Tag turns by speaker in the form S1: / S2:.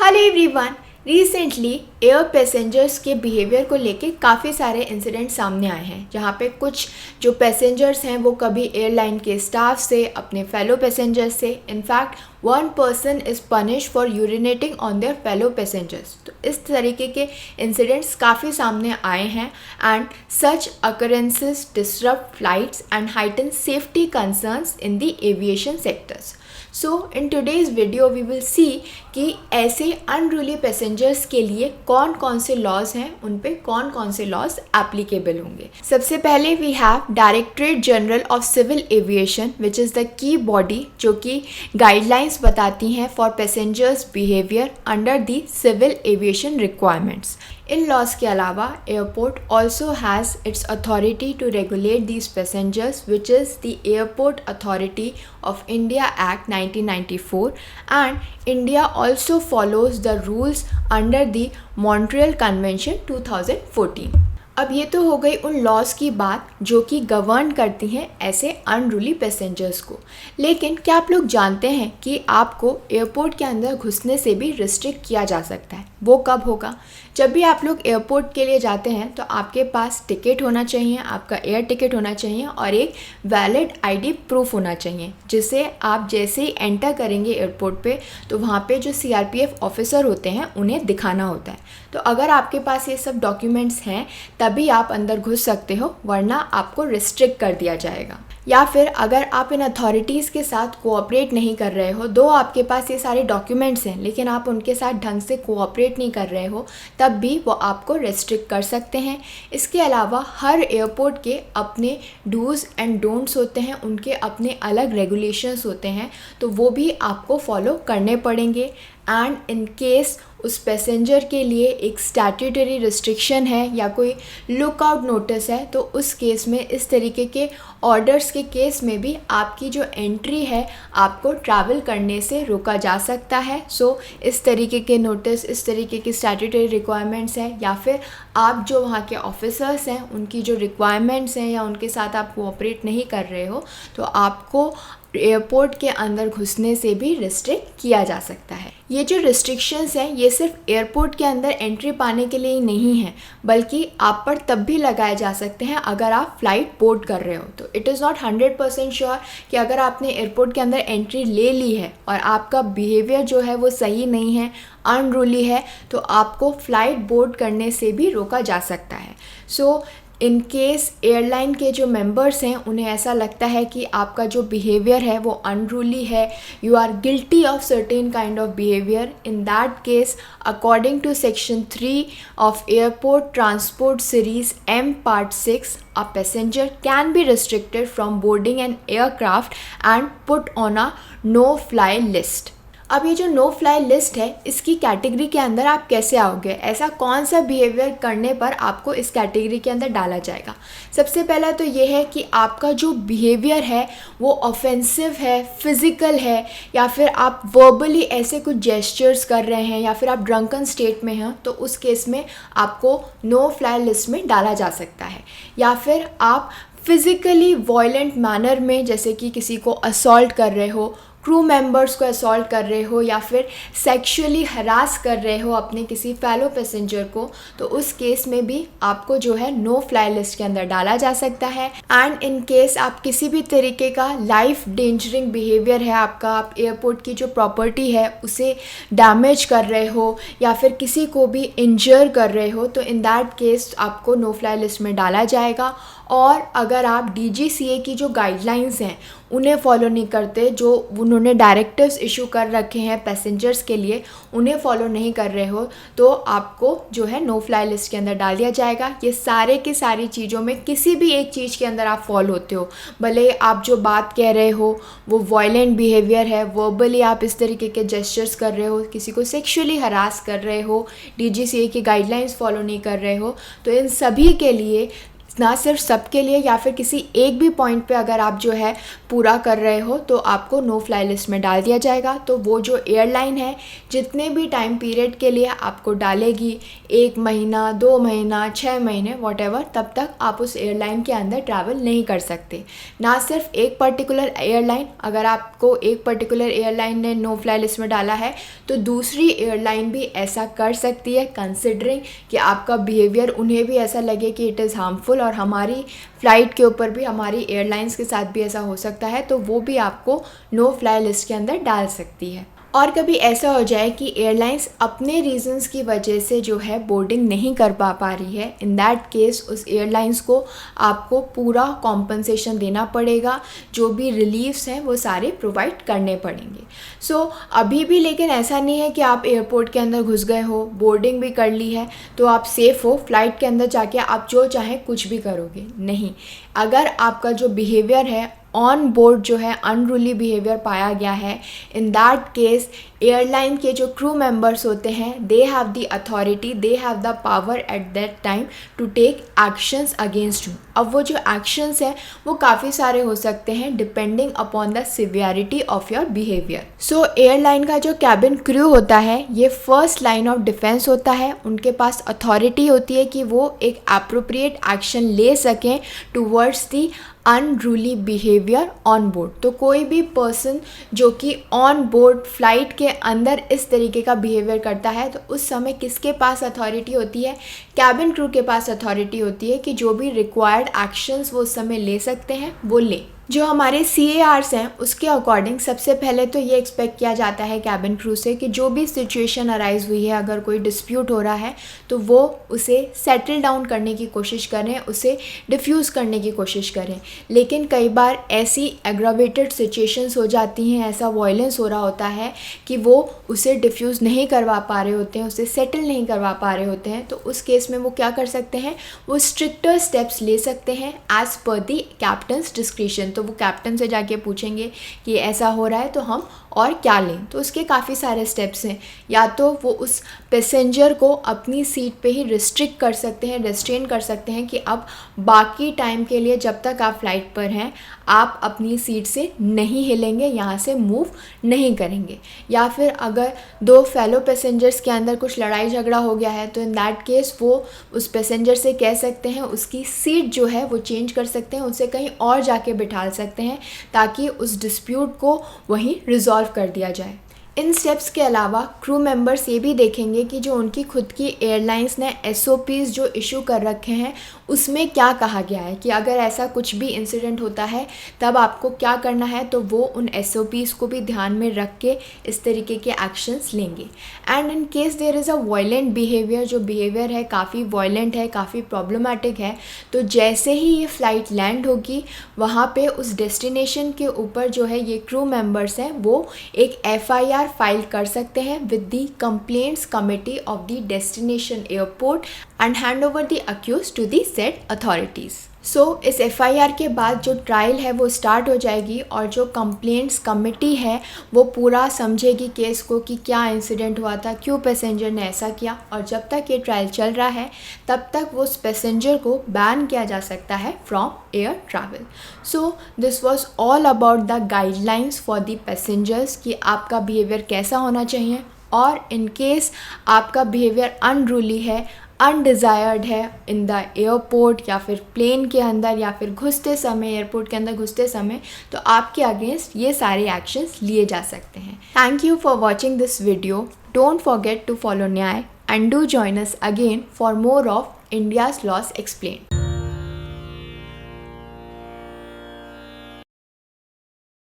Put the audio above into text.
S1: Hello everyone. Recently air passengers के behaviour को लेके काफ़ी सारे इंसिडेंट सामने आए हैं, जहाँ पे कुछ जो पैसेंजर्स हैं वो कभी एयरलाइन के स्टाफ से, अपने फेलो पैसेंजर्स से, in fact one person is punish for urinating on their fellow passengers. तो इस तरीके के इंसिडेंट्स काफ़ी सामने आए हैं and such occurrences disrupt flights and heighten safety concerns in the aviation sectors. So in today's video we will see कि ऐसे अनरूली पैसेंजर्स के लिए कौन कौन से लॉज हैं, उन पे कौन कौन से लॉज एप्लीकेबल होंगे। सबसे पहले we have directorate general of civil aviation which is the key body जो कि गाइडलाइंस बताती हैं for passengers behaviour under the civil aviation requirements. इन लॉज के अलावा airport also has its authority to regulate these passengers which is the airport authority of India Act 1994 and India also follows the rules under the Montreal Convention 2014। अब ये तो हो गई उन laws की बात जो कि गवर्न करती हैं ऐसे अनरूली पैसेंजर्स को, लेकिन क्या आप लोग जानते हैं कि आपको एयरपोर्ट के अंदर घुसने से भी रिस्ट्रिक्ट किया जा सकता है। वो कब होगा? जब भी आप लोग एयरपोर्ट के लिए जाते हैं तो आपके पास टिकट होना चाहिए, आपका एयर टिकट होना चाहिए और एक वैलिड आईडी प्रूफ होना चाहिए, जिससे आप जैसे ही एंटर करेंगे एयरपोर्ट पे तो वहाँ पे जो सीआरपीएफ ऑफिसर होते हैं उन्हें दिखाना होता है। तो अगर आपके पास ये सब डॉक्यूमेंट्स हैं तभी आप अंदर घुस सकते हो, वरना आपको रिस्ट्रिक्ट कर दिया जाएगा। या फिर अगर आप इन अथॉरिटीज़ के साथ कोऑपरेट नहीं कर रहे हो, दो आपके पास ये सारे डॉक्यूमेंट्स हैं लेकिन आप उनके साथ ढंग से कोऑपरेट नहीं कर रहे हो, तब भी वो आपको रेस्ट्रिक्ट कर सकते हैं। इसके अलावा हर एयरपोर्ट के अपने डूज़ एंड डोंट्स होते हैं, उनके अपने अलग रेगुलेशंस होते हैं, तो वो भी आपको फॉलो करने पड़ेंगे। एंड इन केस उस पैसेंजर के लिए एक स्टैट्यूटरी रिस्ट्रिक्शन है या कोई लुकआउट नोटिस है, तो उस केस में, इस तरीके के ऑर्डर्स के केस में भी आपकी जो एंट्री है आपको ट्रैवल करने से रोका जा सकता है। सो इस तरीके के नोटिस, इस तरीके की स्टैट्यूटरी रिक्वायरमेंट्स हैं या फिर आप जो वहाँ के ऑफिसर्स हैं उनकी जो रिक्वायरमेंट्स हैं या उनके साथ आप कोऑपरेट नहीं कर रहे हो, तो आपको एयरपोर्ट के अंदर घुसने से भी रिस्ट्रिक्ट किया जा सकता है। ये जो रिस्ट्रिक्शंस हैं ये सिर्फ एयरपोर्ट के अंदर एंट्री पाने के लिए ही नहीं है, बल्कि आप पर तब भी लगाए जा सकते हैं अगर आप फ़्लाइट बोर्ड कर रहे हो। तो इट इज़ नॉट 100% श्योर कि अगर आपने एयरपोर्ट के अंदर एंट्री ले ली है और आपका बिहेवियर जो है वो सही नहीं है, अनरूली है, तो आपको फ़्लाइट बोर्ड करने से भी रोका जा सकता है। सो इन केस एयरलाइन के जो मेंबर्स हैं उन्हें ऐसा लगता है कि आपका जो बिहेवियर है वो अनरूली है, you are guilty of certain kind of behaviour, in that case according to section 3 of airport transport series M Part 6 a passenger can be restricted from boarding an aircraft and put on a no-fly list। अब ये जो no fly list है इसकी category के अंदर आप कैसे आओगे? ऐसा कौन सा बिहेवियर करने पर आपको इस कैटेगरी के अंदर डाला जाएगा? सबसे पहला तो ये है कि आपका जो बिहेवियर है वो ऑफेंसिव है, फिज़िकल है, या फिर आप वर्बली ऐसे कुछ जेस्चर्स कर रहे हैं या फिर आप ड्रंकन स्टेट में हैं, तो उस केस में आपको नो फ्लाई लिस्ट में डाला जा सकता है। या फिर आप फिज़िकली वॉयलेंट मैनर में, जैसे कि किसी को असॉल्ट कर रहे हो, क्रू मेंबर्स को असॉल्ट कर रहे हो या फिर सेक्सुअली हरास कर रहे हो अपने किसी फेलो पैसेंजर को, तो उस केस में भी आपको जो है नो फ्लाई लिस्ट के अंदर डाला जा सकता है। एंड इन केस आप किसी भी तरीके का लाइफ डेंजरिंग बिहेवियर है आपका, आप एयरपोर्ट की जो प्रॉपर्टी है उसे डैमेज कर रहे हो या फिर किसी को भी इंजर कर रहे हो, तो इन दैट केस आपको नो फ्लाई लिस्ट में डाला जाएगा। और अगर आप DGCA की जो गाइडलाइंस हैं उन्हें फॉलो नहीं करते, जो उन्होंने डायरेक्टिव्स इशू कर रखे हैं पैसेंजर्स के लिए, उन्हें फॉलो नहीं कर रहे हो, तो आपको जो है नो फ्लाई लिस्ट के अंदर डाल दिया जाएगा। ये सारे की सारी चीज़ों में किसी भी एक चीज़ के अंदर आप फॉलो होते हो, भले आप जो बात कह रहे हो वो वॉयलेंट बिहेवियर है, वर्बली आप इस तरीके के जेस्चर्स कर रहे हो, किसी को सेक्सुअली हरास कर रहे हो, DGCA की गाइडलाइंस फॉलो नहीं कर रहे हो, तो इन सभी के लिए ना सिर्फ सबके लिए या फिर किसी एक भी पॉइंट पे अगर आप जो है पूरा कर रहे हो तो आपको नो फ्लाई लिस्ट में डाल दिया जाएगा। तो वो जो एयरलाइन है जितने भी टाइम पीरियड के लिए आपको डालेगी, 1 महीना, 2 महीना, 6 महीने, वॉटेवर, तब तक आप उस एयरलाइन के अंदर ट्रैवल नहीं कर सकते। ना सिर्फ एक पर्टिकुलर एयरलाइन, अगर आपको एक पर्टिकुलर एयरलाइन ने नो फ्लाई लिस्ट में डाला है तो दूसरी एयरलाइन भी ऐसा कर सकती है, कंसिडरिंग कि आपका बिहेवियर उन्हें भी ऐसा लगे कि इट इज़ हार्मफुल और हमारी फ़्लाइट के ऊपर भी, हमारी एयरलाइंस के साथ भी ऐसा हो सकता है, तो वो भी आपको नो फ्लाई लिस्ट के अंदर डाल सकती है। और कभी ऐसा हो जाए कि एयरलाइंस अपने रीजंस की वजह से जो है बोर्डिंग नहीं कर पा रही है, इन दैट केस उस एयरलाइंस को आपको पूरा कॉम्पनसेशन देना पड़ेगा, जो भी रिलीफ्स हैं वो सारे प्रोवाइड करने पड़ेंगे। सो अभी भी लेकिन ऐसा नहीं है कि आप एयरपोर्ट के अंदर घुस गए हो, बोर्डिंग भी कर ली है तो आप सेफ़ हो, फ्लाइट के अंदर जाके आप जो चाहें कुछ भी करोगे, नहीं। अगर आपका जो बिहेवियर है ऑन बोर्ड जो है अनरूली बिहेवियर पाया गया है, इन दैट केस एयरलाइन के जो क्रू मेंबर्स होते हैं, they have the authority, they have the power at that time to take actions against you. अब वो जो एक्शंस हैं वो काफ़ी सारे हो सकते हैं depending upon the severity of your behaviour. So airline का जो कैबिन क्रू होता है ये फर्स्ट लाइन ऑफ डिफेंस होता है, उनके पास अथॉरिटी होती है कि वो एक एप्रोप्रिएट एक्शन ले सकें towards the unruly behaviour on board. तो कोई भी पर्सन जो कि ऑन बोर्ड फ्लाइट के अंदर इस तरीके का बिहेवियर करता है तो उस समय किसके पास अथॉरिटी होती है? कैबिन क्रू के पास अथॉरिटी होती है कि जो भी रिक्वायर्ड एक्शंस वो उस समय ले सकते हैं वो ले। जो हमारे CARs हैं उसके अकॉर्डिंग सबसे पहले तो ये एक्सपेक्ट किया जाता है कैबिन क्रू से कि जो भी सिचुएशन अराइज हुई है, अगर कोई डिस्प्यूट हो रहा है तो वो उसे सेटल डाउन करने की कोशिश करें, उसे डिफ्यूज़ करने की कोशिश करें। लेकिन कई बार ऐसी एग्रावेटेड सिचुएशंस हो जाती हैं, ऐसा वायलेंस हो रहा होता है कि वो उसे डिफ्यूज़ नहीं करवा पा रहे होते हैं, उसे सेटल नहीं करवा पा रहे होते हैं। तो उस केस में वो क्या कर सकते हैं, वो स्ट्रिक्टर स्टेप्स ले सकते हैं एज़ पर दी कैप्टन्स डिस्क्रिशन। तो वो कैप्टन से जाके पूछेंगे कि ऐसा हो रहा है तो हम और क्या लें। तो उसके काफ़ी सारे स्टेप्स हैं, या तो वो उस पैसेंजर को अपनी सीट पे ही रिस्ट्रिक्ट कर सकते हैं, रेस्ट्रेन कर सकते हैं कि अब बाकी टाइम के लिए जब तक आप फ्लाइट पर हैं आप अपनी सीट से नहीं हिलेंगे, यहाँ से मूव नहीं करेंगे। या फिर अगर 2 फेलो पैसेंजर्स के अंदर कुछ लड़ाई झगड़ा हो गया है तो इन दैट केस वो उस पैसेंजर से कह सकते हैं, उसकी सीट जो है वो चेंज कर सकते हैं, उसे कहीं और जाके बिठा सकते हैं ताकि उस डिस्प्यूट को वहीं रिजॉल्व कर दिया जाए। इन स्टेप्स के अलावा क्रू मेंबर्स ये भी देखेंगे कि जो उनकी खुद की एयरलाइंस ने SOPs जो इशू कर रखे हैं उसमें क्या कहा गया है कि अगर ऐसा कुछ भी इंसिडेंट होता है तब आपको क्या करना है, तो वो उन SOPs को भी ध्यान में रख के इस तरीके के एक्शंस लेंगे। And in case there is a violent behaviour, जो बिहेवियर है काफ़ी वायलेंट है, काफ़ी प्रॉब्लमेटिक है, तो जैसे ही ये फ़्लाइट लैंड होगी वहाँ पे उस डेस्टिनेशन के ऊपर जो है ये क्रू मेंबर्स हैं वो एक FIR फाइल कर सकते हैं with the complaints committee of the destination airport and hand over the accuse to the said authorities. So इस FIR के बाद जो ट्रायल है वो स्टार्ट हो जाएगी और जो कंप्लेंट्स कमेटी है वो पूरा समझेगी केस को कि क्या इंसिडेंट हुआ था, क्यों पैसेंजर ने ऐसा किया। और जब तक ये ट्रायल चल रहा है तब तक वो उस पैसेंजर को बैन किया जा सकता है from air travel. So this was all about the guidelines for the passengers कि आपका बिहेवियर कैसा होना चाहिए, और इन केस आपका बिहेवियर अनरूली है, अनडिज़ायर्ड है इन द एयरपोर्ट या फिर प्लेन के अंदर या फिर घुसते समय, एयरपोर्ट के अंदर घुसते समय, तो आपके अगेंस्ट ये सारे एक्शंस लिए जा सकते हैं। Thank you for watching this video. Don't forget to follow Nyaya and do join us again for more of India's laws explained.